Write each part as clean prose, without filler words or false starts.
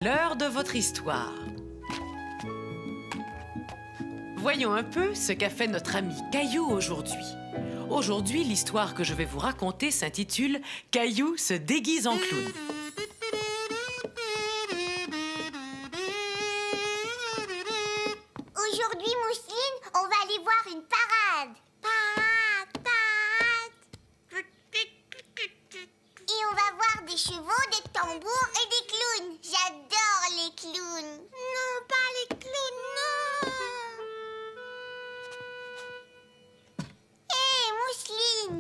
L'heure de votre histoire. Voyons un peu ce qu'a fait notre ami Caillou aujourd'hui. Aujourd'hui, l'histoire que je vais vous raconter s'intitule « Caillou se déguise en clown ». Aujourd'hui, Mousseline, on va aller voir une parade. Parade, parade. Et on va voir des chevaux, des tambours et des clowns. J'adore les clowns. Non, pas les clowns, non. Hé, Mousseline.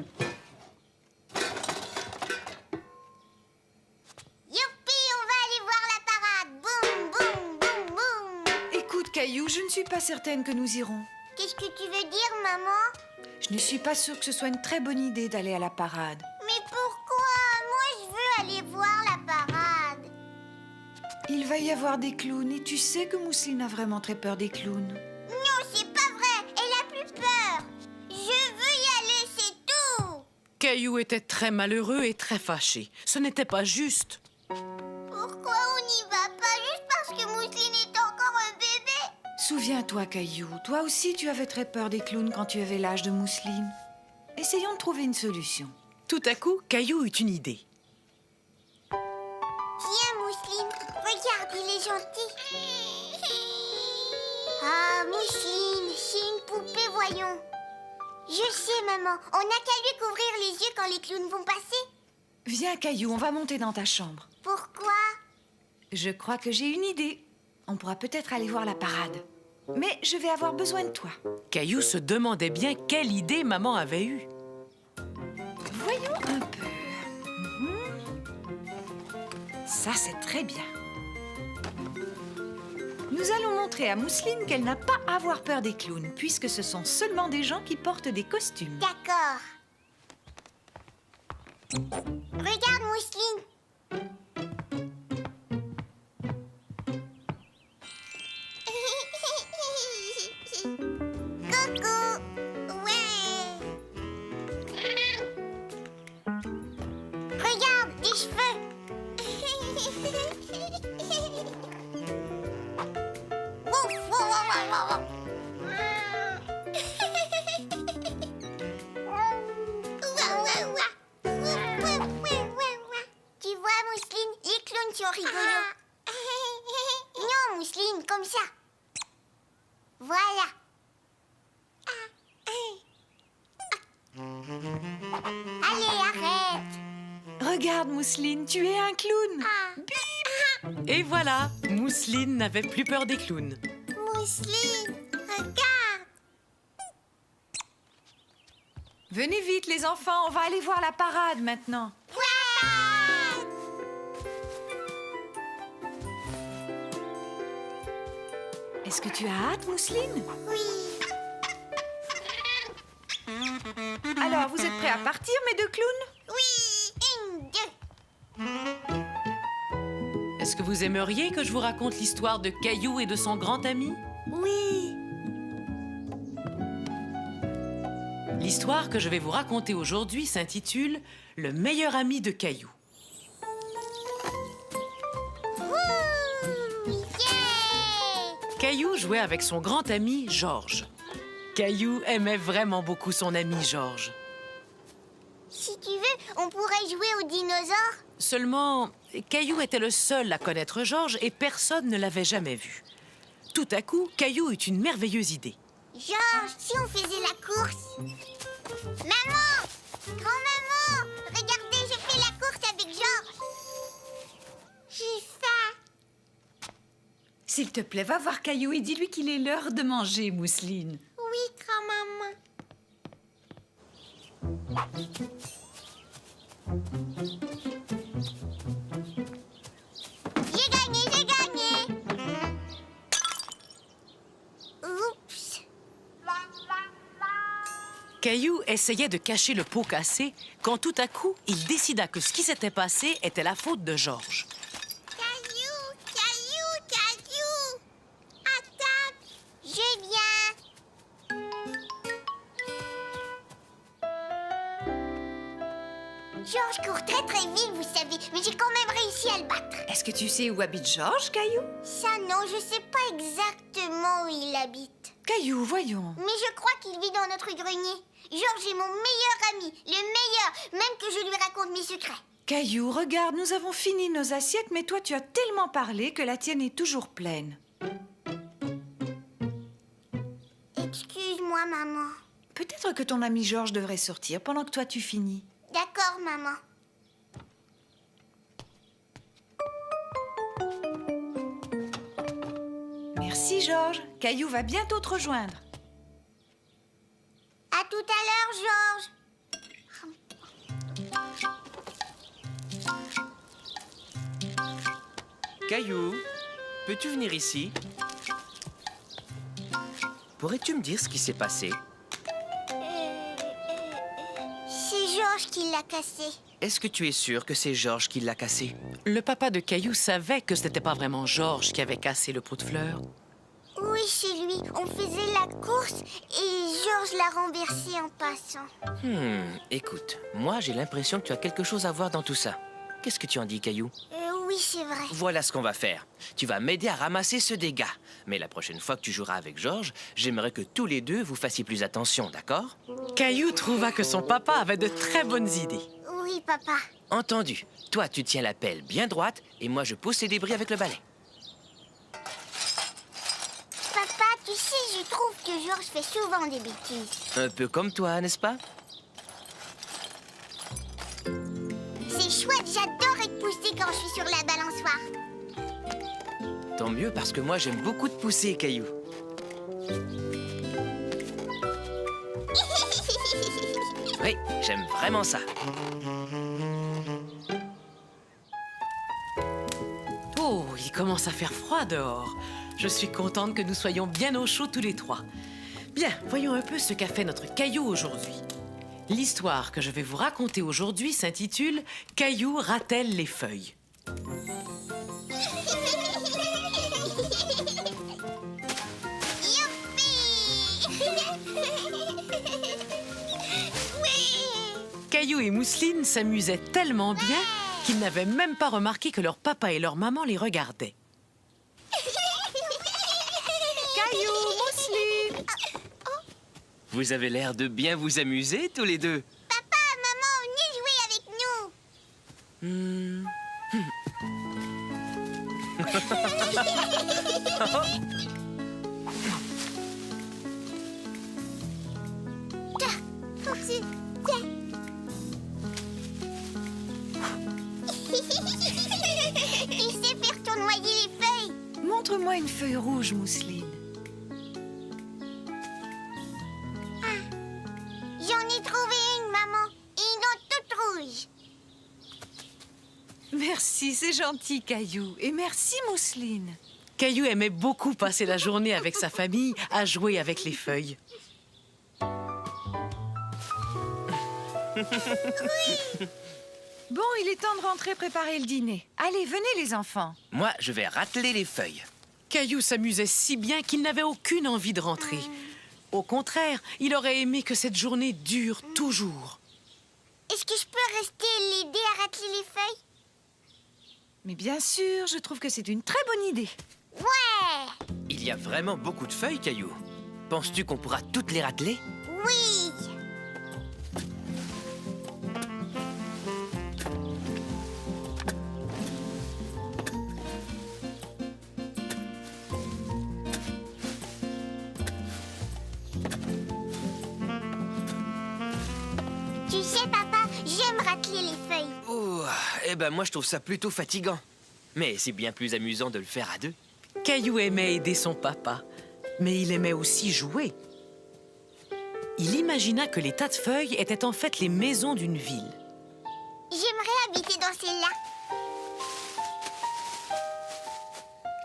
Youpi, on va aller voir la parade. Boum, boum, boum, boum. Écoute, Caillou, je ne suis pas certaine que nous irons. Qu'est-ce que tu veux dire, maman? Je ne suis pas sûre que ce soit une très bonne idée d'aller à la parade. Mais pourquoi? Moi, je veux aller voir la parade. Il va y avoir des clowns et tu sais que Mousseline a vraiment très peur des clowns. Non, c'est pas vrai. Elle a plus peur. Je veux y aller, c'est tout. Caillou était très malheureux et très fâché. Ce n'était pas juste. Pourquoi on n'y va pas juste parce que Mousseline est encore un bébé? Souviens-toi, Caillou, toi aussi tu avais très peur des clowns quand tu avais l'âge de Mousseline. Essayons de trouver une solution. Tout à coup, Caillou eut une idée. Tiens, Mousseline, regarde, il est gentil. Ah, Mousseline, c'est une poupée, voyons. Je sais, maman. On n'a qu'à lui couvrir les yeux quand les clowns vont passer. Viens, Caillou, on va monter dans ta chambre. Pourquoi? Je crois que j'ai une idée. On pourra peut-être aller voir la parade. Mais je vais avoir besoin de toi. Caillou se demandait bien quelle idée maman avait eue. Voyons un peu. Ça, c'est très bien. Nous allons montrer à Mousseline qu'elle n'a pas à avoir peur des clowns, puisque ce sont seulement des gens qui portent des costumes. D'accord. Regarde, Mousseline. Coucou. Ouais. Regarde, des cheveux. Ouf, wow, wow, wow, wow. Ouah, ouah, ouah. Ouah, ouah, ouah, ouah. Tu vois, Mousseline, les clowns sont rigolos. Non, Mousseline, comme ça. Voilà. Allez, arrête. Regarde, Mousseline, tu es un clown. Et voilà, Mousseline n'avait plus peur des clowns. Mousseline, regarde. Venez vite, les enfants, on va aller voir la parade maintenant. Ouais. Est-ce que tu as hâte, Mousseline? Oui. Alors, vous êtes prêts à partir, mes deux clowns? Oui, une, deux. Est-ce que vous aimeriez que je vous raconte l'histoire de Caillou et de son grand ami? Oui. L'histoire que je vais vous raconter aujourd'hui s'intitule « Le meilleur ami de Caillou ». Yeah. Caillou jouait avec son grand ami Georges. Caillou aimait vraiment beaucoup son ami Georges. Si tu veux, on pourrait jouer aux dinosaures. Seulement, Caillou était le seul à connaître Georges et personne ne l'avait jamais vu. Tout à coup, Caillou eut une merveilleuse idée. Georges, si on faisait la course. Maman! Grand-maman! Regardez, je fais la course avec Georges. J'ai faim. S'il te plaît, va voir Caillou et dis-lui qu'il est l'heure de manger, Mousseline. Oui, grand-maman. J'ai gagné, j'ai gagné. Oups. Caillou essayait de cacher le pot cassé quand tout à coup, il décida que ce qui s'était passé était la faute de Georges. Caillou, caillou, caillou. Attaque. Je viens. Georges, je cours très très vite, vous savez, mais j'ai quand même réussi à le battre. Est-ce que tu sais où habite Georges, Caillou? Ça, non, je sais pas exactement où il habite. Caillou, voyons. Mais je crois qu'il vit dans notre grenier. Georges est mon meilleur ami, le meilleur, même que je lui raconte mes secrets. Caillou, regarde, nous avons fini nos assiettes, mais toi, tu as tellement parlé que la tienne est toujours pleine. Excuse-moi, maman. Peut-être que ton ami Georges devrait sortir pendant que toi, tu finis. D'accord, maman. Merci, Georges. Caillou va bientôt te rejoindre. À tout à l'heure, Georges. Caillou, peux-tu venir ici? Pourrais-tu me dire ce qui s'est passé? C'est Georges qui l'a cassé. Est-ce que tu es sûr que c'est Georges qui l'a cassé? Le papa de Caillou savait que ce n'était pas vraiment Georges qui avait cassé le pot de fleurs. Oui, c'est lui. On faisait la course et Georges l'a renversé en passant. Écoute, moi j'ai l'impression que tu as quelque chose à voir dans tout ça. Qu'est-ce que tu en dis, Caillou? Oui, c'est vrai. Voilà ce qu'on va faire. Tu vas m'aider à ramasser ce dégât. Mais la prochaine fois que tu joueras avec Georges, j'aimerais que tous les deux vous fassiez plus attention, d'accord? Caillou trouva que son papa avait de très bonnes idées. Oui, papa. Entendu. Toi, tu tiens la pelle bien droite et moi je pousse les débris avec le balai. Papa, tu sais, je trouve que Georges fait souvent des bêtises. Un peu comme toi, n'est-ce pas? C'est chouette, j'adore être poussée quand je suis sur la balançoire. Tant mieux parce que moi j'aime beaucoup te pousser, Caillou. Oui, j'aime vraiment ça. Oh, il commence à faire froid dehors. Je suis contente que nous soyons bien au chaud tous les trois. Bien, voyons un peu ce qu'a fait notre Caillou aujourd'hui. L'histoire que je vais vous raconter aujourd'hui s'intitule « Caillou ratelle les feuilles ». Caillou et Mousseline s'amusaient tellement bien qu'ils n'avaient même pas remarqué que leur papa et leur maman les regardaient. Caillou, Mousseline! Vous avez l'air de bien vous amuser tous les deux. Papa, maman, venez jouer avec nous. Oupsie, tiens. Il sait faire tournoyer les feuilles. Montre-moi une feuille rouge, Mousseline. J'en ai trouvé une, maman. Et une autre toute rouge. Merci, c'est gentil, Caillou. Et merci, Mousseline. Caillou aimait beaucoup passer la journée avec sa famille à jouer avec les feuilles. Bon, il est temps de rentrer préparer le dîner. Allez, venez les enfants. Moi, je vais rateler les feuilles. Caillou s'amusait si bien qu'il n'avait aucune envie de rentrer. Au contraire, il aurait aimé que cette journée dure toujours. Est-ce que je peux rester et l'aider à rateler les feuilles? Mais bien sûr, je trouve que c'est une très bonne idée. Ouais! Il y a vraiment beaucoup de feuilles, Caillou. Penses-tu qu'on pourra toutes les rateler? Oui! Tu sais, papa, j'aime rateler les feuilles. Oh, eh ben moi je trouve ça plutôt fatigant. Mais c'est bien plus amusant de le faire à deux. Caillou aimait aider son papa, mais il aimait aussi jouer. Il imagina que les tas de feuilles étaient en fait les maisons d'une ville. J'aimerais habiter dans celle-là.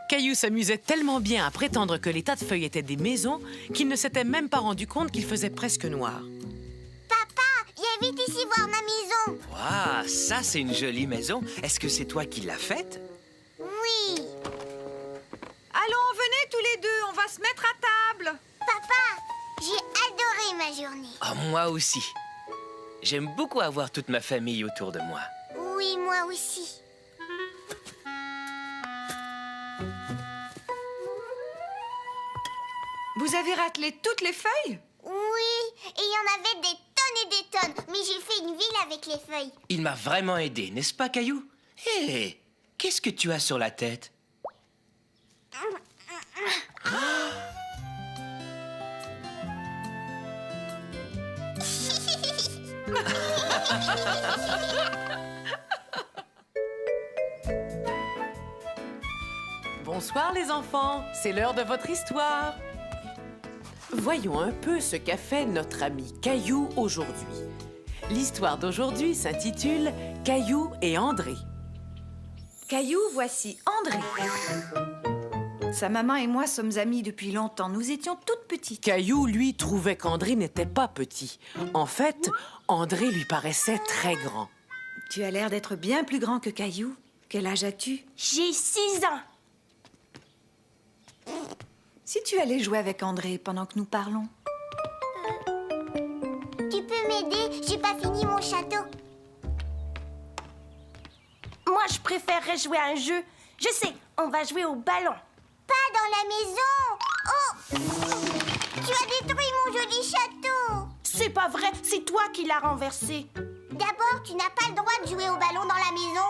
Caillou s'amusait tellement bien à prétendre que les tas de feuilles étaient des maisons qu'il ne s'était même pas rendu compte qu'il faisait presque noir. Papa, viens vite ici voir ma maison. Waouh, ça c'est une jolie maison. Est-ce que c'est toi qui l'as faite? Oui. Allons, venez tous les deux, on va se mettre à table. Papa, j'ai adoré ma journée. Oh, moi aussi. J'aime beaucoup avoir toute ma famille autour de moi. Oui, moi aussi. Vous avez raclé toutes les feuilles? Oui, et il y en avait des tonnes et des tonnes. Mais j'ai fait une ville avec les feuilles. Il m'a vraiment aidé, n'est-ce pas, Caillou? Hé, qu'est-ce que tu as sur la tête? Bonsoir les enfants, c'est l'heure de votre histoire. Voyons un peu ce qu'a fait notre ami Caillou aujourd'hui. L'histoire d'aujourd'hui s'intitule Caillou et André. Caillou, voici André. Sa maman et moi sommes amis depuis longtemps. Nous étions toutes petites. Caillou, lui, trouvait qu'André n'était pas petit. En fait, André lui paraissait très grand. Tu as l'air d'être bien plus grand que Caillou. Quel âge as-tu? J'ai 6 ans. Si tu allais jouer avec André pendant que nous parlons. Tu peux m'aider? J'ai pas fini mon château. Moi, je préférerais jouer à un jeu. Je sais, on va jouer au ballon. Pas dans la maison. Oh! Tu as détruit mon joli château. C'est pas vrai, c'est toi qui l'as renversé. D'abord, tu n'as pas le droit de jouer au ballon dans la maison.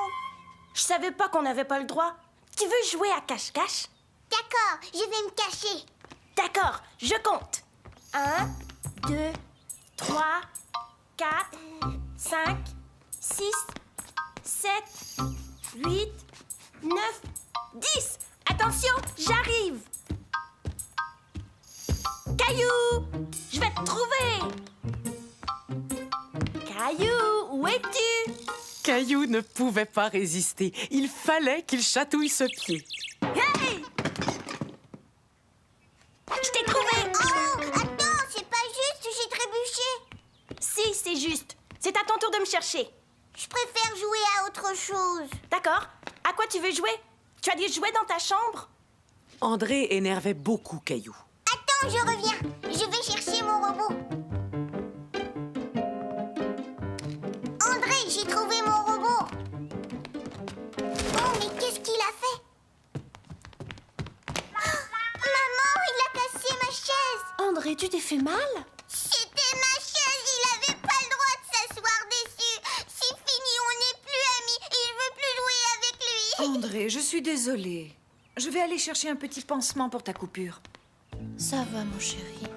Je savais pas qu'on n'avait pas le droit. Tu veux jouer à cache-cache? D'accord, je vais me cacher. D'accord, je compte. 1, 2, 3, 4, 5, 6, 7, 8, 9, 10. Attention, j'arrive. Caillou, je vais te trouver. Caillou, où es-tu? Caillou ne pouvait pas résister. Il fallait qu'il chatouille ce pied. Hey! Je t'ai trouvé. Oh, attends, c'est pas juste, j'ai trébuché. Si, c'est juste. C'est à ton tour de me chercher. Je préfère jouer à autre chose. D'accord. À quoi tu veux jouer? Tu as des jouets dans ta chambre? André énervait beaucoup Caillou. Attends, je reviens. Je vais chercher mon robot. André, j'ai trouvé mon robot. Oh, mais qu'est-ce qu'il a fait? Maman, il a cassé ma chaise. André, tu t'es fait mal? C'était ma chaise, il avait pas le droit de s'asseoir dessus. C'est fini, on n'est plus amis et je veux plus jouer avec lui. André, je suis désolée. Je vais aller chercher un petit pansement pour ta coupure. Ça va, mon chéri.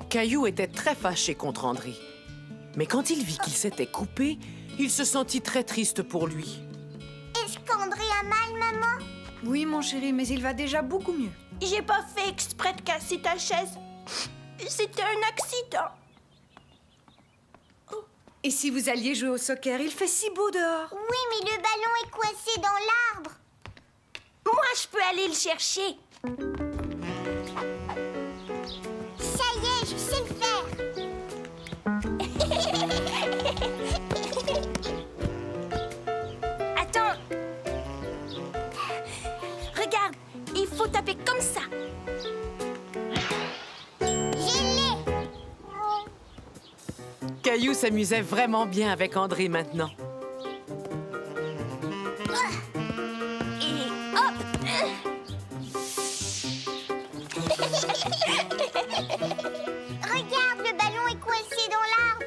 Caillou était très fâché contre André. Mais quand il vit qu'il s'était coupé, il se sentit très triste pour lui. Est-ce qu'André a mal, maman? Oui, mon chéri, mais il va déjà beaucoup mieux. J'ai pas fait exprès de casser ta chaise. C'était un accident. Et si vous alliez jouer au soccer, il fait si beau dehors. Oui, mais le ballon est coincé dans l'arbre. Moi, je peux aller le chercher. Ça y est, je sais le faire. Attends. Regarde, il faut taper comme ça. Je l'ai. Caillou s'amusait vraiment bien avec André maintenant. Et hop. Regarde, le ballon est coincé dans l'arbre.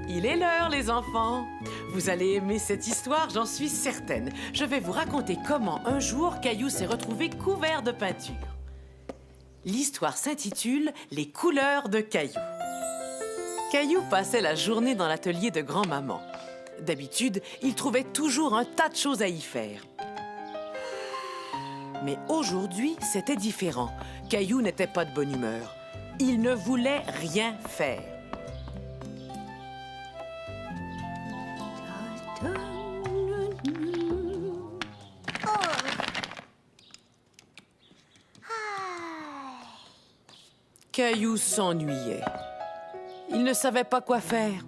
Il est l'heure, les enfants. Vous allez aimer cette histoire, j'en suis certaine. Je vais vous raconter comment un jour Caillou s'est retrouvé couvert de peinture. L'histoire s'intitule « Les couleurs de Caillou ». Caillou passait la journée dans l'atelier de grand-maman. D'habitude, il trouvait toujours un tas de choses à y faire. Mais aujourd'hui, c'était différent. Caillou n'était pas de bonne humeur. Il ne voulait rien faire. Caillou s'ennuyait. Il ne savait pas quoi faire.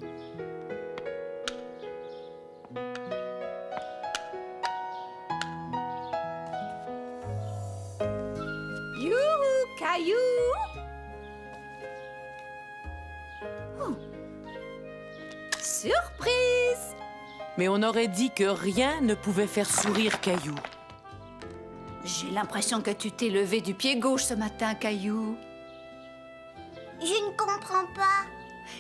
Youhou, Caillou! Oh. Surprise! Mais on aurait dit que rien ne pouvait faire sourire Caillou. J'ai l'impression que tu t'es levé du pied gauche ce matin, Caillou. Je ne comprends pas.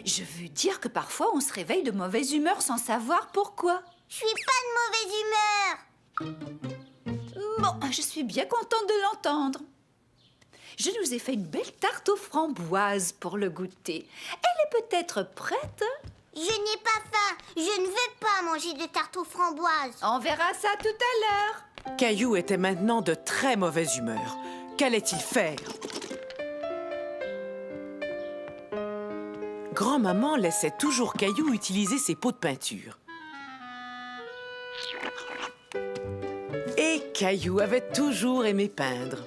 Je veux dire que parfois on se réveille de mauvaise humeur sans savoir pourquoi. Je suis pas de mauvaise humeur. Bon, je suis bien contente de l'entendre. Je nous ai fait une belle tarte aux framboises pour le goûter. Elle est peut-être prête? Je n'ai pas faim. Je ne veux pas manger de tarte aux framboises. On verra ça tout à l'heure. Caillou était maintenant de très mauvaise humeur. Qu'allait-il faire? Grand-maman laissait toujours Caillou utiliser ses pots de peinture. Et Caillou avait toujours aimé peindre.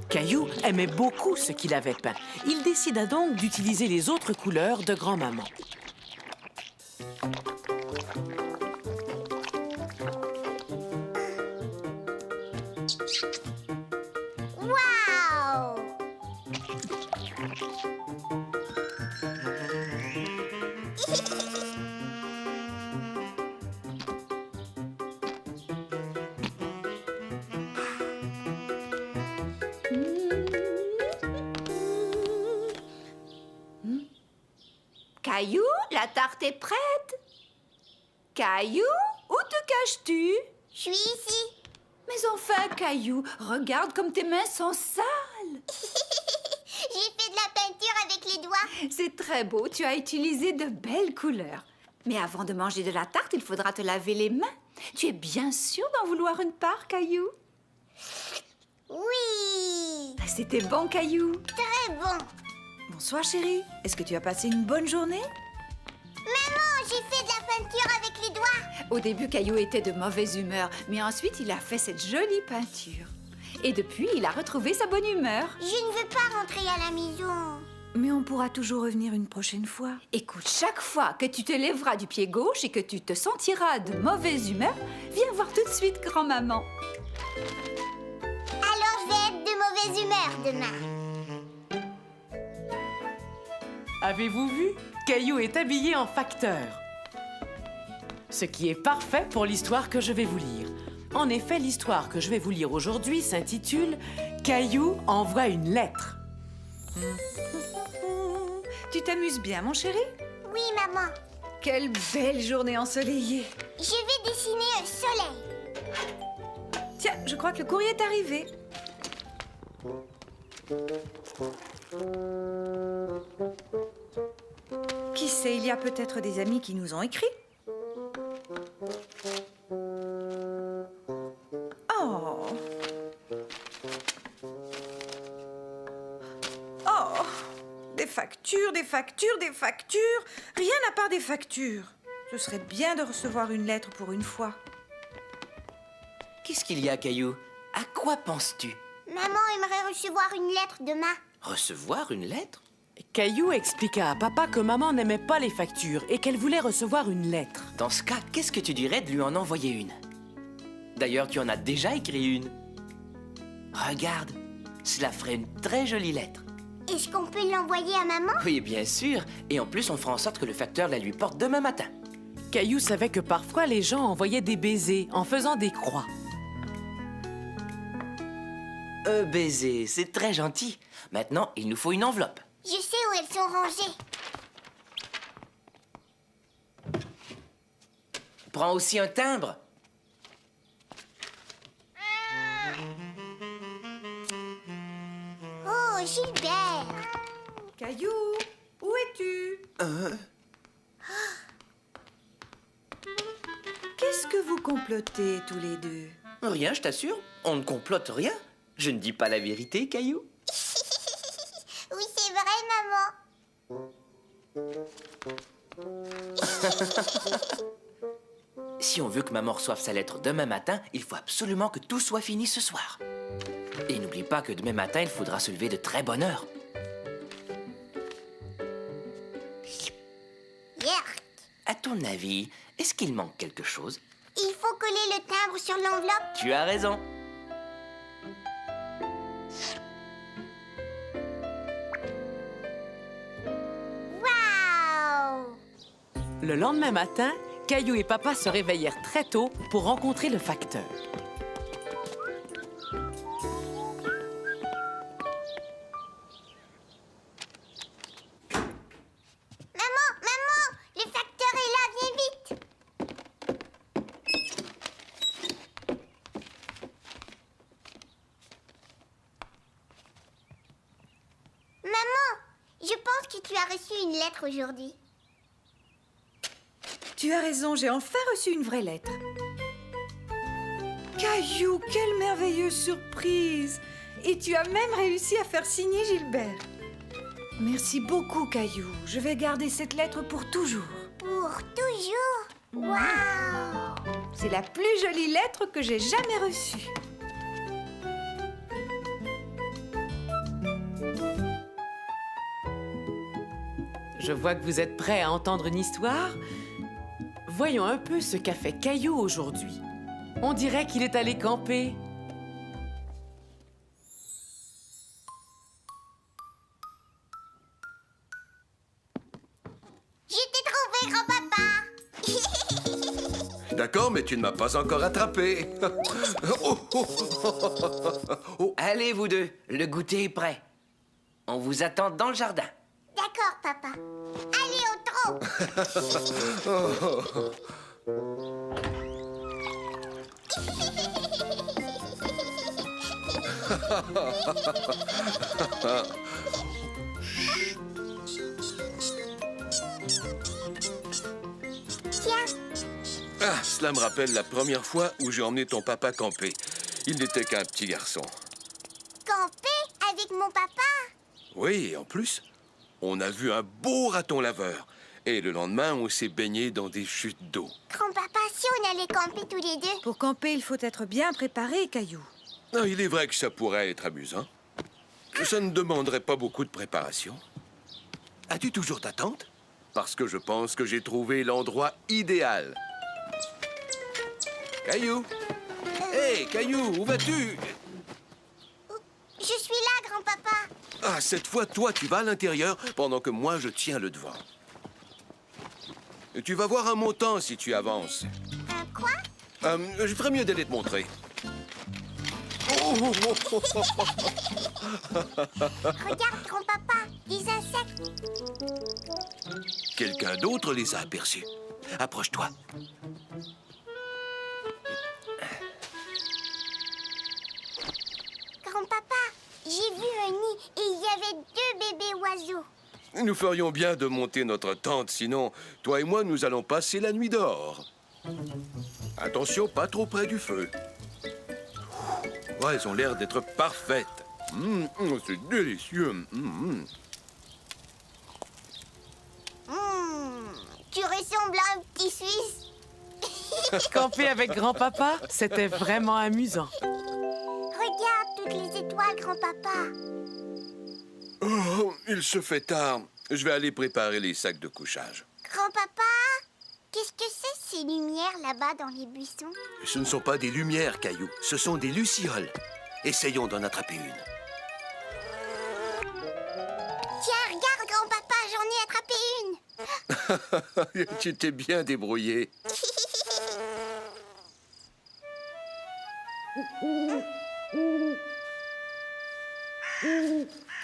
Caillou aimait beaucoup ce qu'il avait peint. Il décida donc d'utiliser les autres couleurs de grand-maman. Waouh! Caillou, la tarte est prête. Caillou, où te caches-tu? Je suis ici. Mais enfin, Caillou, regarde comme tes mains sont sales. J'ai fait de la peinture avec les doigts. C'est très beau, tu as utilisé de belles couleurs. Mais avant de manger de la tarte, il faudra te laver les mains. Tu es bien sûr d'en vouloir une part, Caillou? Oui. C'était bon, Caillou. Très bon. Bonsoir, chérie. Est-ce que tu as passé une bonne journée? Maman, j'ai fait de la peinture avec les doigts. Au début, Caillou était de mauvaise humeur, mais ensuite, il a fait cette jolie peinture. Et depuis, il a retrouvé sa bonne humeur. Je ne veux pas rentrer à la maison. Mais on pourra toujours revenir une prochaine fois. Écoute, chaque fois que tu te lèveras du pied gauche et que tu te sentiras de mauvaise humeur, viens voir tout de suite grand-maman. Alors je vais être de mauvaise humeur demain. Avez-vous vu? Caillou est habillé en facteur. Ce qui est parfait pour l'histoire que je vais vous lire. En effet, l'histoire que je vais vous lire aujourd'hui s'intitule « Caillou envoie une lettre ». Tu t'amuses bien, mon chéri? Oui, maman. Quelle belle journée ensoleillée. Je vais dessiner un soleil. Tiens, je crois que le courrier est arrivé. Qui sait, il y a peut-être des amis qui nous ont écrit. Oh. Oh. Des factures, des factures, des factures. Rien à part des factures. Ce serait bien de recevoir une lettre pour une fois. Qu'est-ce qu'il y a, Caillou? À quoi penses-tu? Maman aimerait recevoir une lettre demain. Recevoir une lettre? Caillou expliqua à papa que maman n'aimait pas les factures et qu'elle voulait recevoir une lettre. Dans ce cas, qu'est-ce que tu dirais de lui en envoyer une? D'ailleurs, tu en as déjà écrit une. Regarde, cela ferait une très jolie lettre. Est-ce qu'on peut l'envoyer à maman? Oui, bien sûr. Et en plus, on fera en sorte que le facteur la lui porte demain matin. Caillou savait que parfois les gens envoyaient des baisers en faisant des croix. Baiser, c'est très gentil. Maintenant, il nous faut une enveloppe. Je sais où elles sont rangées. Prends aussi un timbre. Oh, Gilbert. Caillou, où es-tu? Qu'est-ce que vous complotez tous les deux? Rien, je t'assure. On ne complote rien. Je ne dis pas la vérité, Caillou. Oui, c'est vrai, maman. Si on veut que maman reçoive sa lettre demain matin, il faut absolument que tout soit fini ce soir. Et n'oublie pas que demain matin, il faudra se lever de très bonne heure. Yerk. À ton avis, est-ce qu'il manque quelque chose? Il faut coller le timbre sur l'enveloppe. Tu as raison. Le lendemain matin, Caillou et Papa se réveillèrent très tôt pour rencontrer le facteur. Maman, le facteur est là, viens vite. Maman, je pense que tu as reçu une lettre aujourd'hui. Tu as raison, j'ai enfin reçu une vraie lettre. Caillou, quelle merveilleuse surprise! Et tu as même réussi à faire signer Gilbert. Merci beaucoup, Caillou. Je vais garder cette lettre pour toujours. Pour toujours. Waouh! C'est la plus jolie lettre que j'ai jamais reçue. Je vois que vous êtes prêts à entendre une histoire. Voyons un peu ce qu'a fait Caillou aujourd'hui. On dirait qu'il est allé camper. Je t'ai trouvé, grand-papa. D'accord, mais tu ne m'as pas encore attrapé. Oh, oh, oh. Allez, vous deux, le goûter est prêt. On vous attend dans le jardin. D'accord, papa. Allez, au trot. Tiens, Ah, cela me rappelle la première fois où j'ai emmené ton papa camper. Il n'était qu'un petit garçon. camper avec mon papa. Oui, et en plus, on a vu un beau raton laveur. Et le lendemain, on s'est baigné dans des chutes d'eau. Grand-papa, si on allait camper tous les deux. Pour camper, il faut être bien préparé, Caillou. Ah, il est vrai que ça pourrait être amusant. Ça ne demanderait pas beaucoup de préparation. As-tu toujours ta tente? Parce que je pense que j'ai trouvé l'endroit idéal. Caillou! Hé, Caillou, où vas-tu? Je suis là, grand-papa. Ah, cette fois, toi, tu vas à l'intérieur pendant que moi, je tiens le devant. Et tu vas voir un montant si tu avances. Un quoi? Je ferais mieux d'aller te montrer. Oh, oh, oh, oh, oh. Regarde, grand-papa, des insectes. Quelqu'un d'autre les a aperçus. Approche-toi. Grand-papa, j'ai vu un nid et il y avait 2 bébés oiseaux. Nous ferions bien de monter notre tente, sinon, toi et moi, nous allons passer la nuit dehors. Attention, pas trop près du feu. Ouais, elles ont l'air d'être parfaites. C'est délicieux. Tu ressembles à un petit Suisse. Camper avec grand-papa, c'était vraiment amusant. Regarde toutes les étoiles, grand-papa. Oh, il se fait tard. Je vais aller préparer les sacs de couchage. Grand-papa, qu'est-ce que c'est ces lumières là-bas dans les buissons? Ce ne sont pas des lumières, Caillou. Ce sont des lucioles. Essayons d'en attraper une. Tiens, regarde, grand-papa, j'en ai attrapé une. Tu t'es bien débrouillé.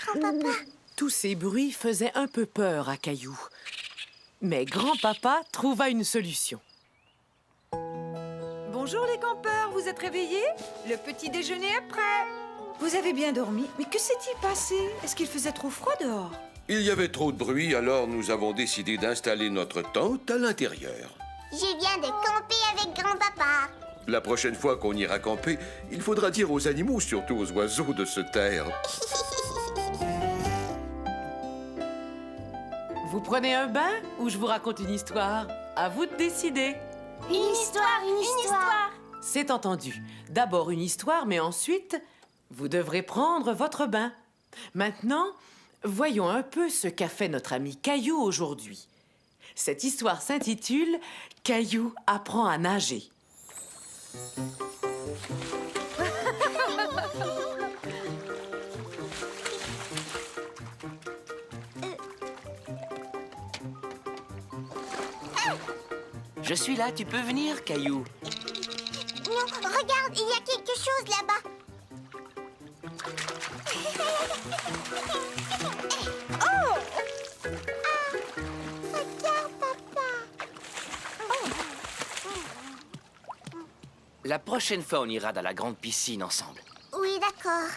Grand-papa, Tous ces bruits faisaient un peu peur à Caillou. Mais grand-papa trouva une solution. Bonjour les campeurs, vous êtes réveillés? Le petit déjeuner est prêt. Vous avez bien dormi? Mais que s'est-il passé? Est-ce qu'il faisait trop froid dehors? Il y avait trop de bruit, alors nous avons décidé d'installer notre tente à l'intérieur. je viens de camper avec grand-papa. La prochaine fois qu'on ira camper, il faudra dire aux animaux, surtout aux oiseaux, de se taire. Vous prenez un bain ou je vous raconte une histoire? À vous de décider. Une histoire. C'est entendu. D'abord une histoire, mais ensuite, vous devrez prendre votre bain. Maintenant, voyons un peu ce qu'a fait notre ami Caillou aujourd'hui. Cette histoire s'intitule « Caillou apprend à nager ». Je suis là, tu peux venir, Caillou. Non, regarde, il y a quelque chose là-bas. Oh! Regarde, papa. La prochaine fois, on ira dans la grande piscine ensemble. Oui, d'accord.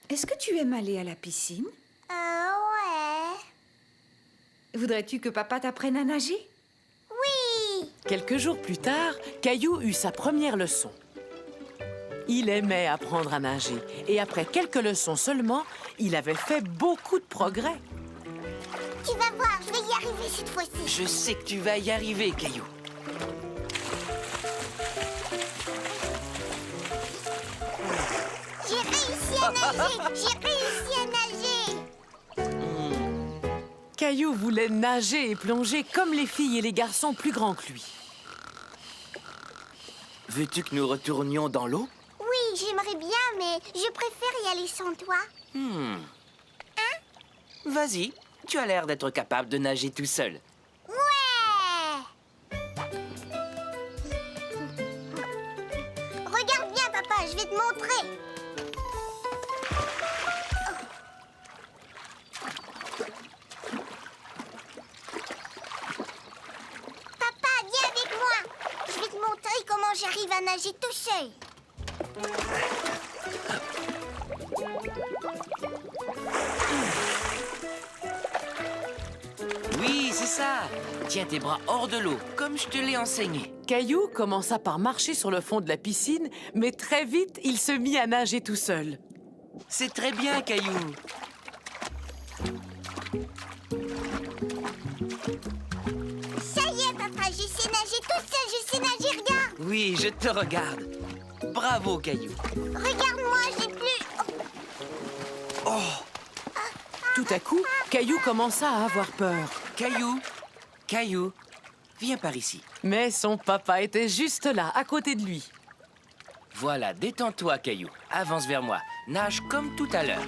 Est-ce que tu aimes aller à la piscine? Ouais. Voudrais-tu que papa t'apprenne à nager? Oui. Quelques jours plus tard, Caillou eut sa première leçon. Il aimait apprendre à nager et après quelques leçons seulement, il avait fait beaucoup de progrès. Tu vas voir, je vais y arriver cette fois-ci. Je sais que tu vas y arriver, Caillou. J'ai réussi à nager. J'ai réussi à nager. Caillou voulait nager et plonger comme les filles et les garçons plus grands que lui. Veux-tu que nous retournions dans l'eau? Oui, j'aimerais bien, mais je préfère y aller sans toi. Vas-y, tu as l'air d'être capable de nager tout seul. Ouais. Regarde bien, papa, je vais te montrer. Papa, viens avec moi. Je vais te montrer comment j'arrive à nager tout seul. Oui, c'est ça. Tiens tes bras hors de l'eau, comme je te l'ai enseigné. Caillou commença par marcher sur le fond de la piscine, mais très vite, il se mit à nager tout seul. C'est très bien, Caillou. Ça y est, papa, je sais nager tout seul, je sais nager, regarde. Oui, je te regarde. Bravo, Caillou. Regarde-moi, j'ai plus... Tout à coup, Caillou commença à avoir peur. Caillou, viens par ici. Mais son papa était juste là, à côté de lui. Voilà, détends-toi, Caillou. Avance vers moi. Nage comme tout à l'heure.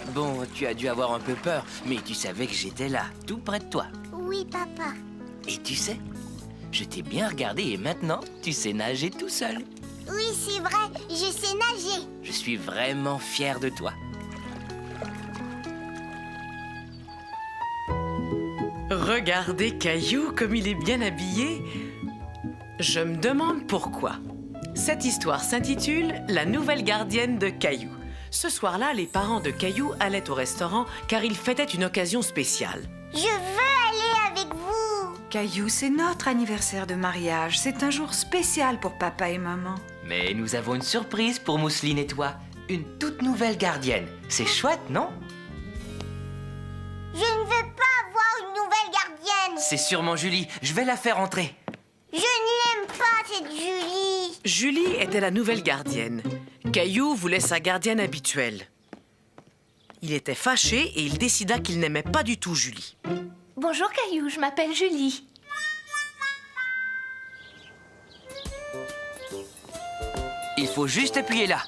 Bon, tu as dû avoir un peu peur, mais tu savais que j'étais là, tout près de toi. Oui, papa. Et tu sais, je t'ai bien regardé et maintenant, tu sais nager tout seul. Oui, c'est vrai, je sais nager. Je suis vraiment fier de toi. Regardez Caillou comme il est bien habillé. Je me demande pourquoi. Cette histoire s'intitule « La nouvelle gardienne de Caillou ». Ce soir-là, les parents de Caillou allaient au restaurant car ils fêtaient une occasion spéciale. Je veux aller avec vous. Caillou, c'est notre anniversaire de mariage. C'est un jour spécial pour papa et maman. Mais nous avons une surprise pour Mousseline et toi. Une toute nouvelle gardienne. C'est chouette, non? Je ne veux pas avoir une nouvelle gardienne. C'est sûrement Julie. Je vais la faire entrer. Je ne l'aime pas, cette Julie. Julie était la nouvelle gardienne. Caillou voulait sa gardienne habituelle. Il était fâché et il décida qu'il n'aimait pas du tout Julie. Bonjour Caillou, je m'appelle Julie. Il faut juste appuyer là.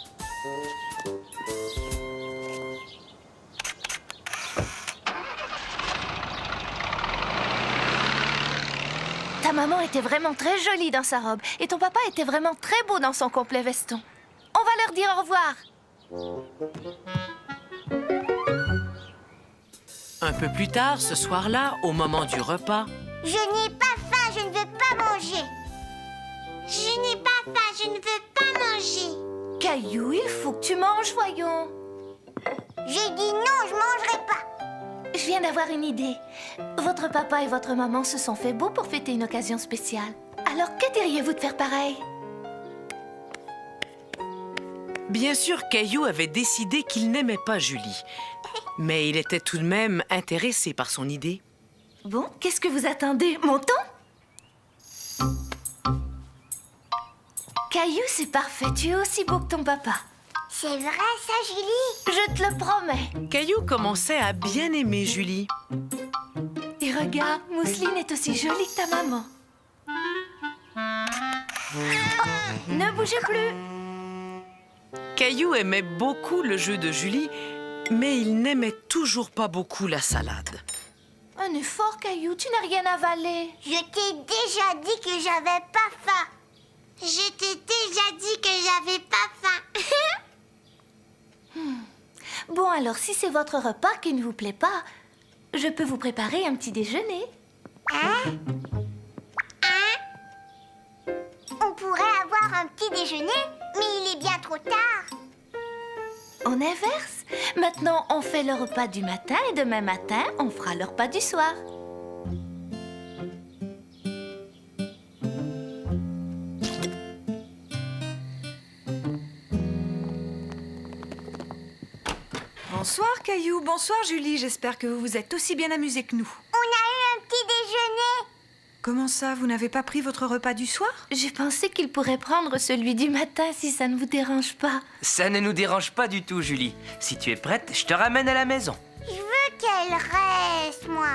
Ta maman était vraiment très jolie dans sa robe et ton papa était vraiment très beau dans son complet veston. On va leur dire au revoir. Un peu plus tard, ce soir-là, au moment du repas, Je n'ai pas faim, je ne veux pas manger. Je n'ai pas faim, je ne veux pas manger. Caillou, il faut que tu manges, voyons. J'ai dit non, je mangerai pas. Je viens d'avoir une idée. Votre papa et votre maman se sont fait beaux pour fêter une occasion spéciale. Alors, que diriez-vous de faire pareil? bien sûr, Caillou avait décidé qu'il n'aimait pas Julie. Mais il était tout de même intéressé par son idée. Bon, qu'est-ce que vous attendez? Montons? Caillou, c'est parfait. Tu es aussi beau que ton papa. C'est vrai, ça, Julie? Je te le promets. Caillou commençait à bien aimer Julie. Et regarde, Mousseline est aussi jolie que ta maman. Ne bougez plus. Caillou aimait beaucoup le jeu de Julie, mais il n'aimait toujours pas beaucoup la salade. Un effort, Caillou, tu n'as rien avalé. Je t'ai déjà dit que j'avais pas faim. Je t'ai déjà dit que j'avais pas faim. Bon, alors, si c'est votre repas qui ne vous plaît pas, je peux vous préparer un petit déjeuner. On pourrait avoir un petit déjeuner, mais il est bien trop tard. On inverse. Maintenant, on fait le repas du matin et demain matin, on fera le repas du soir. Bonsoir Caillou, bonsoir Julie, j'espère que vous vous êtes aussi bien amusés que nous. On a eu un petit déjeuner. Comment ça, vous n'avez pas pris votre repas du soir? J'ai pensé qu'il pourrait prendre celui du matin si ça ne vous dérange pas. Ça ne nous dérange pas du tout, Julie. Si tu es prête, je te ramène à la maison. Je veux qu'elle reste, moi.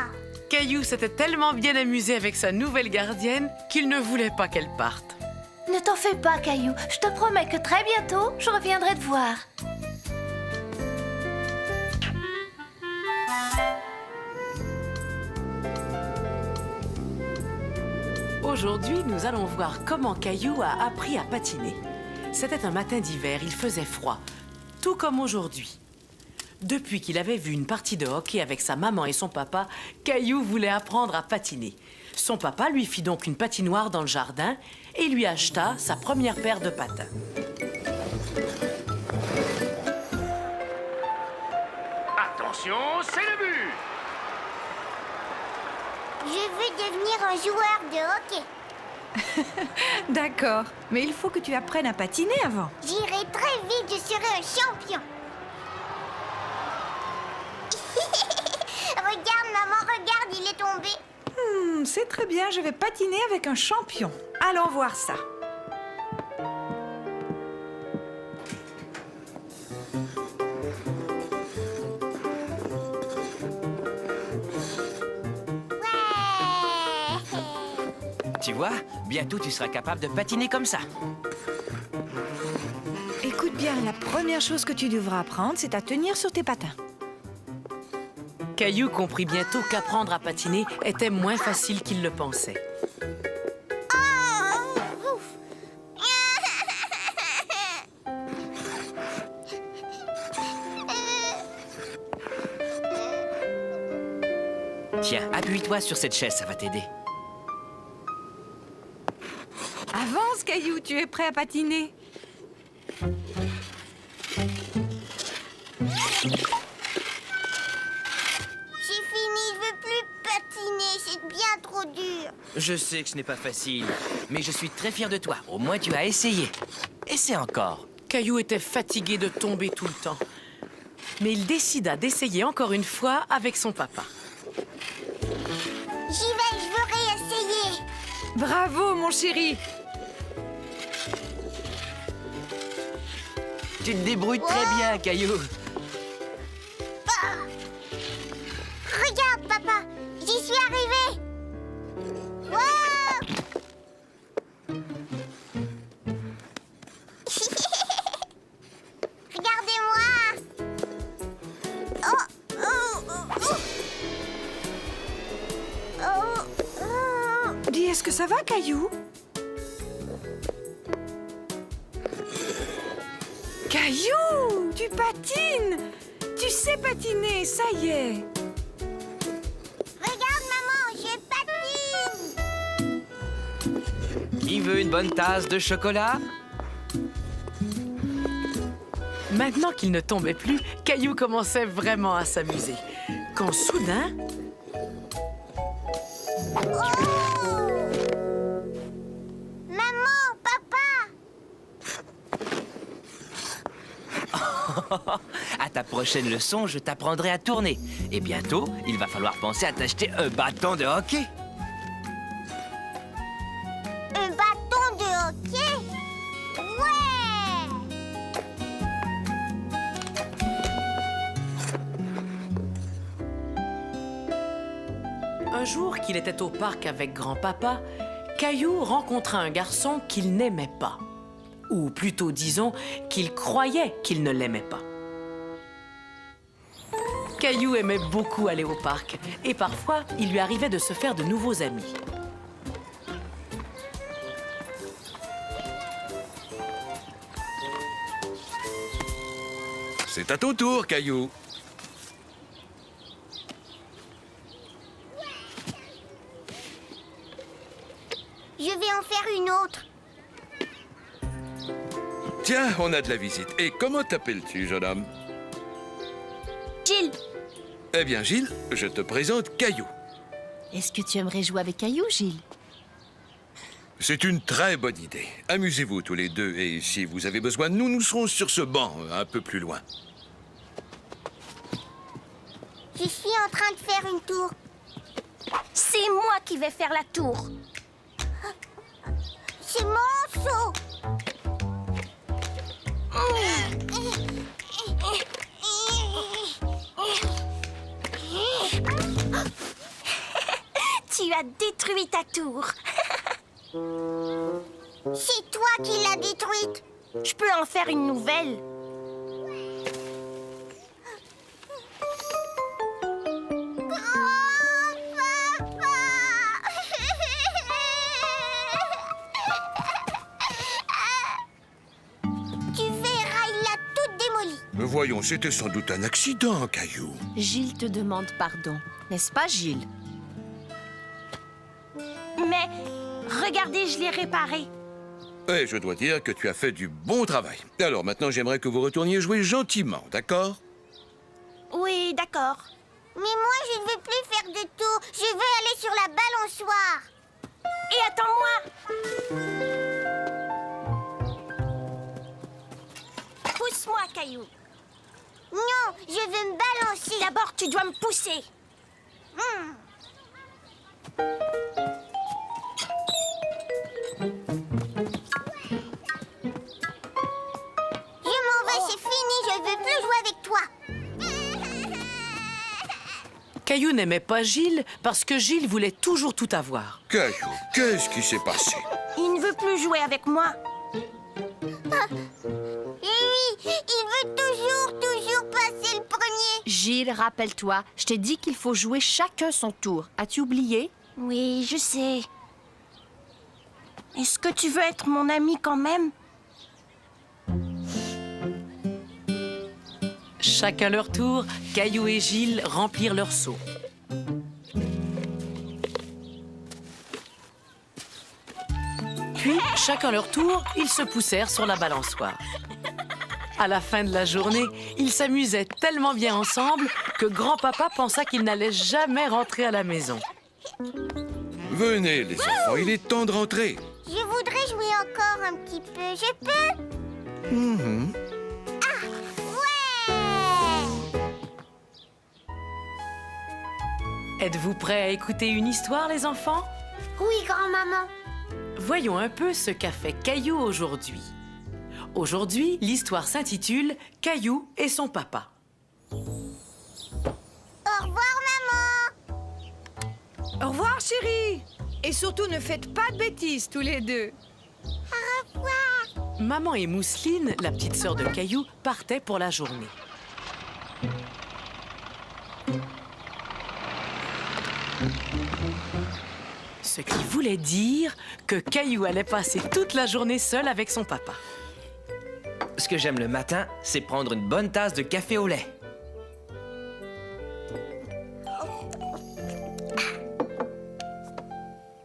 Caillou s'était tellement bien amusé avec sa nouvelle gardienne qu'il ne voulait pas qu'elle parte. Ne t'en fais pas, Caillou. Je te promets que très bientôt, je reviendrai te voir. Aujourd'hui, nous allons voir comment Caillou a appris à patiner. C'était un matin d'hiver, il faisait froid, tout comme aujourd'hui. Depuis qu'il avait vu une partie de hockey avec sa maman et son papa, Caillou voulait apprendre à patiner. Son papa lui fit donc une patinoire dans le jardin et lui acheta sa première paire de patins. Attention, c'est le but! Je veux devenir un joueur de hockey. D'accord, mais il faut que tu apprennes à patiner avant. J'irai très vite, je serai un champion. Regarde, maman, regarde, il est tombé. C'est très bien, je vais patiner avec un champion. Allons voir ça. Ouais. Tu vois, bientôt tu seras capable de patiner comme ça. Écoute bien, la première chose que tu devras apprendre, c'est à tenir sur tes patins. Caillou comprit bientôt qu'apprendre à patiner était moins facile qu'il le pensait. Oh, ouf. Tiens, appuie-toi sur cette chaise, ça va t'aider. Avance Caillou, tu es prêt à patiner? J'ai fini, je veux plus patiner, c'est bien trop dur. Je sais que ce n'est pas facile, mais je suis très fier de toi. Au moins, tu as essayé. Essaie encore. Caillou était fatigué de tomber tout le temps. Mais il décida d'essayer encore une fois avec son papa. J'y vais, je veux réessayer. Bravo mon chéri! Tu te débrouilles très bien, Caillou. Regarde, papa, j'y suis arrivée. Wow. Regardez-moi. Oh, oh, oh, oh. Oh, oh. Dis, est-ce que ça va Caillou? Caillou, tu patines! Tu sais patiner, ça y est! Regarde, maman, je patine. Qui veut une bonne tasse de chocolat? Maintenant qu'il ne tombait plus, Caillou commençait vraiment à s'amuser. Quand soudain, Maman, papa. À ta prochaine leçon, je t'apprendrai à tourner. Et bientôt, il va falloir penser à t'acheter un bâton de hockey. Un bâton de hockey. Ouais. un jour qu'il était au parc avec grand-papa, Caillou rencontra un garçon qu'il n'aimait pas. Ou plutôt, disons, qu'il croyait qu'il ne l'aimait pas. Caillou aimait beaucoup aller au parc et parfois, il lui arrivait de se faire de nouveaux amis. C'est à ton tour, Caillou. Je vais en faire une autre. Tiens, on a de la visite. Et comment t'appelles-tu, jeune homme? Gilles, Eh bien, Gilles, je te présente Caillou. est-ce que tu aimerais jouer avec Caillou, Gilles? C'est une très bonne idée. Amusez-vous tous les deux, et si vous avez besoin de nous, nous serons sur ce banc, un peu plus loin. Je suis en train de faire une tour. C'est moi qui vais faire la tour. C'est mon saut. Tu as détruit ta tour. C'est toi qui l'as détruite. Je peux en faire une nouvelle. Tu verras, il l'a toute démolie. Mais voyons, c'était sans doute un accident, Caillou. Gilles te demande pardon, n'est-ce pas, Gilles? Mais regardez, je l'ai réparé. Et je dois dire que tu as fait du bon travail. Alors maintenant, j'aimerais que vous retourniez jouer gentiment, d'accord? Oui, d'accord. Mais moi, je ne veux plus faire de tour. Je veux aller sur la balançoire. Et attends-moi. Pousse-moi, Caillou. Non, je veux me balancer. D'abord, tu dois me pousser. Je m'en vais, c'est fini. Je ne veux plus jouer avec toi. Caillou n'aimait pas Gilles parce que Gilles voulait toujours tout avoir. Caillou, qu'est-ce qui s'est passé? Il ne veut plus jouer avec moi. Et oui, il veut toujours passer le premier. Gilles, rappelle-toi, je t'ai dit qu'il faut jouer chacun son tour. As-tu oublié? Oui, je sais. Est-ce que tu veux être mon ami quand même? Chacun leur tour, Caillou et Gilles remplirent leur seau. Puis, chacun leur tour, ils se poussèrent sur la balançoire. À la fin de la journée, ils s'amusaient tellement bien ensemble que grand-papa pensa qu'ils n'allaient jamais rentrer à la maison. Venez, les enfants, il est temps de rentrer. Je voudrais jouer encore un petit peu. Je peux? Ah, ouais! Êtes-vous prêts à écouter une histoire, les enfants? Oui, grand-maman. Voyons un peu ce qu'a fait Caillou aujourd'hui. Aujourd'hui, l'histoire s'intitule « Caillou et son papa ». Au revoir, maman. Au revoir, chérie. Et surtout, ne faites pas de bêtises, tous les deux. Au revoir. Maman et Mousseline, la petite sœur de Caillou, partaient pour la journée. Ce qui voulait dire que Caillou allait passer toute la journée seul avec son papa. Ce que j'aime le matin, c'est prendre une bonne tasse de café au lait.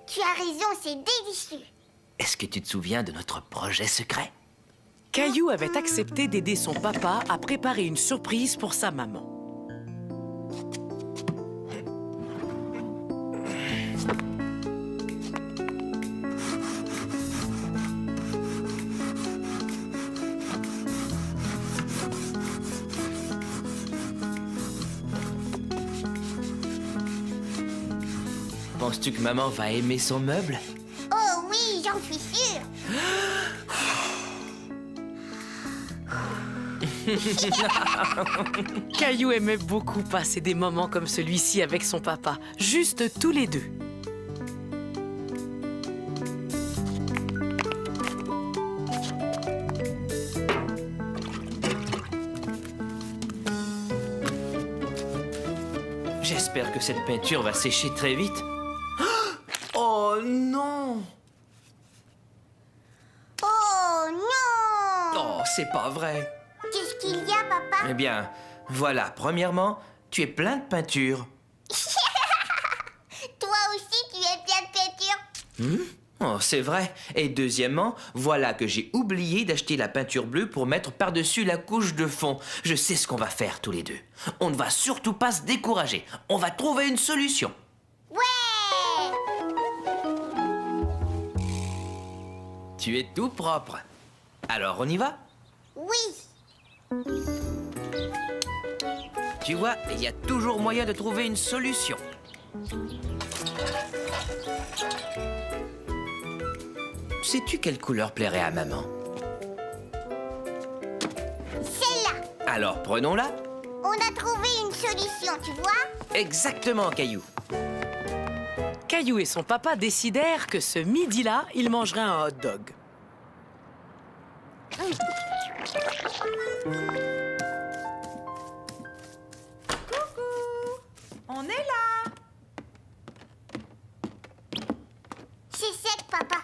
Tu as raison, c'est délicieux. Est-ce que tu te souviens de notre projet secret? Caillou avait accepté d'aider son papa à préparer une surprise pour sa maman. Penses-tu que maman va aimer son meuble? Oh oui, j'en suis sûre. Caillou aimait beaucoup passer des moments comme celui-ci avec son papa, juste tous les deux. J'espère que cette peinture va sécher très vite. Oh non! Oh non! Oh, c'est pas vrai. Qu'est-ce qu'il y a, papa? Eh bien, voilà, premièrement, tu es plein de peinture. Toi aussi, tu es plein de peinture. Oh, c'est vrai. Et deuxièmement, voilà que j'ai oublié d'acheter la peinture bleue pour mettre par-dessus la couche de fond. Je sais ce qu'on va faire tous les deux. On ne va surtout pas se décourager. On va trouver une solution. Ouais! Tu es tout propre. Alors, on y va? Oui. Tu vois, il y a toujours moyen de trouver une solution. Sais-tu quelle couleur plairait à maman? Celle-là. Alors, prenons-la. On a trouvé une solution, tu vois? Exactement, Caillou. Caillou et son papa décidèrent que ce midi-là, ils mangeraient un hot dog. On est là. C'est sec, papa.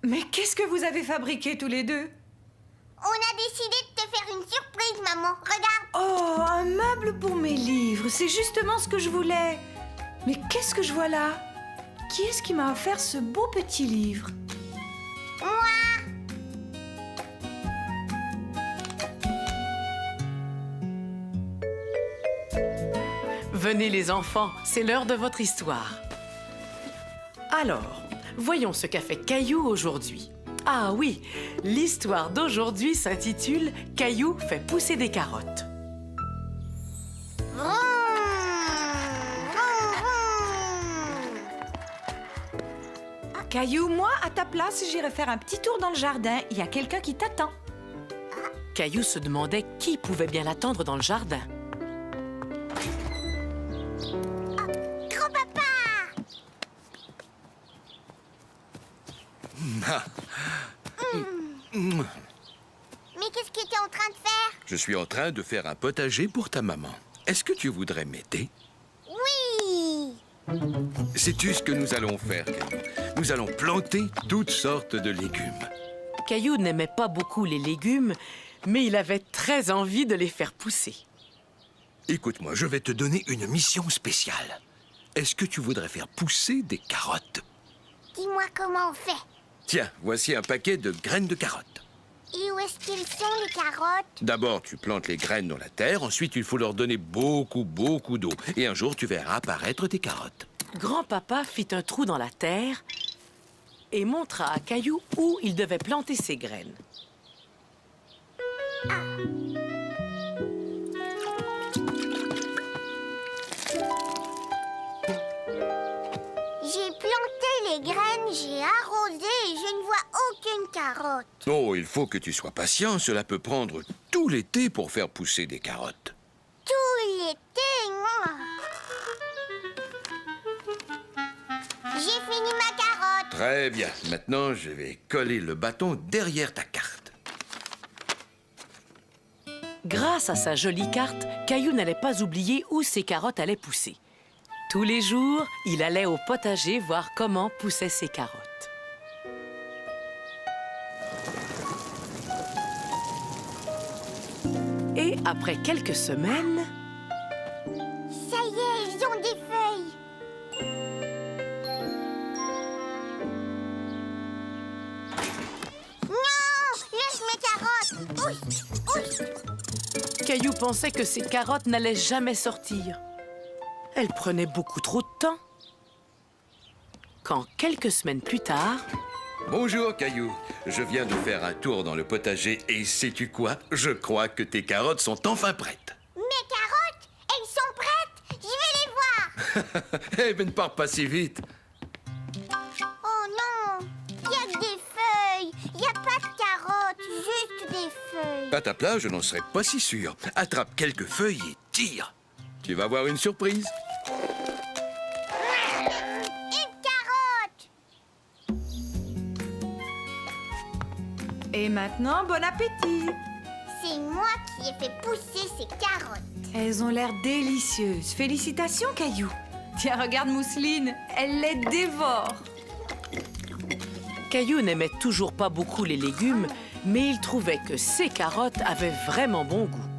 Mais qu'est-ce que vous avez fabriqué tous les deux? On a décidé de te faire une surprise, maman. Regarde. Oh, un meuble pour mes livres. C'est justement ce que je voulais. Mais qu'est-ce que je vois là? Qui est-ce qui m'a offert ce beau petit livre? Moi. Venez les enfants, c'est l'heure de votre histoire. Alors, voyons ce qu'a fait Caillou aujourd'hui. Ah oui, l'histoire d'aujourd'hui s'intitule « Caillou fait pousser des carottes ». Vroom, vroom, vroom. Caillou, moi, à ta place, j'irai faire un petit tour dans le jardin. Il y a quelqu'un qui t'attend. Caillou se demandait qui pouvait bien l'attendre dans le jardin. Grand-papa. Mais qu'est-ce que tu es en train de faire? Je suis en train de faire un potager pour ta maman. Est-ce que tu voudrais m'aider? Oui. Sais-tu ce que nous allons faire, Caillou? Nous allons planter toutes sortes de légumes. Caillou n'aimait pas beaucoup les légumes, mais il avait très envie de les faire pousser. Écoute-moi, je vais te donner une mission spéciale. Est-ce que tu voudrais faire pousser des carottes? Dis-moi comment on fait. Tiens, voici un paquet de graines de carottes. Et où est-ce qu'ils sont, les carottes? D'abord, tu plantes les graines dans la terre. Ensuite, il faut leur donner beaucoup d'eau. Et un jour, tu verras apparaître tes carottes. Grand-papa fit un trou dans la terre et montra à Caillou où il devait planter ses graines. J'ai planté les graines, j'ai arrosé et je ne vois aucune carotte. Oh, il faut que tu sois patient. Cela peut prendre tout l'été pour faire pousser des carottes. Tout l'été, moi. J'ai fini ma carotte. Très bien. Maintenant, je vais coller le bâton derrière ta carte. Grâce à sa jolie carte, Caillou n'allait pas oublier où ses carottes allaient pousser. Tous les jours, il allait au potager voir comment poussaient ses carottes. Et après quelques semaines, Ça y est, ils ont des feuilles. Non, laisse mes carottes. Ouch. Caillou pensait que ses carottes n'allaient jamais sortir. Elles prenaient beaucoup trop de temps. Quand quelques semaines plus tard, Bonjour, Caillou. Je viens de faire un tour dans le potager et sais-tu quoi? Je crois que tes carottes sont enfin prêtes. Mes carottes, elles sont prêtes. Je vais les voir. Eh ben, ne pars pas si vite. Oh non, il y a que des feuilles. Il n'y a pas de carottes, juste des feuilles. À ta place, je n'en serais pas si sûr. Attrape quelques feuilles et tire. Tu vas voir une surprise. Une carotte. Et maintenant, bon appétit. C'est moi qui ai fait pousser ces carottes. Elles ont l'air délicieuses. Félicitations, Caillou. Tiens, regarde Mousseline, elle les dévore. Caillou n'aimait toujours pas beaucoup les légumes, mais il trouvait que ces carottes avaient vraiment bon goût.